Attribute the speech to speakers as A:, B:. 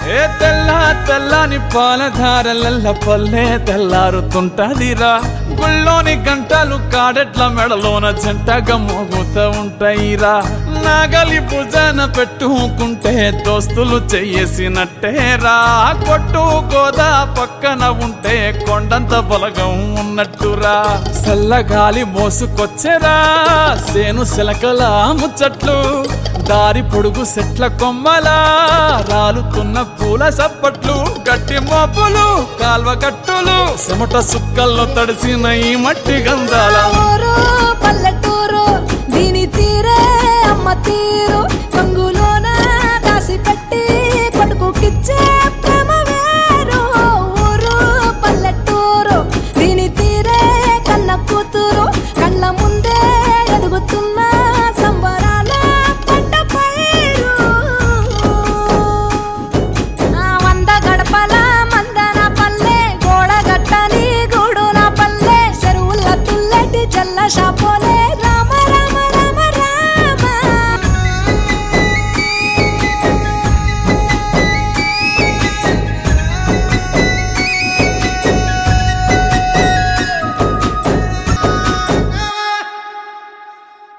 A: ఏ తెల్లని పాలధారలల్ల పల్లె తెల్లారుతుంటదిరా గుళ్ళోని గంటలు కాడెట్ల మెడలోన జంటగా మోగుతూ ఉంటాయిరా నాగలి భుజాన పెట్టుకుంటే దోస్తులు చెయ్యేసినట్టేరా కొట్టు గోదా పక్కన ఉంటే కొండంత బలగం ఉన్నట్టురా చల్లగాలి మోసుకొచ్చెరా సేను శిలకల ముచ్చట్లు దారి పొడుగు సెట్ల కొమ్మలా రాలుతున్న పూల సప్పట్లు గట్టి మోపులు కాల్వ గట్టులు చెమట సుక్కల్లో తడిసిన ఈ మట్టి గంధాల
B: పల్లెటూరు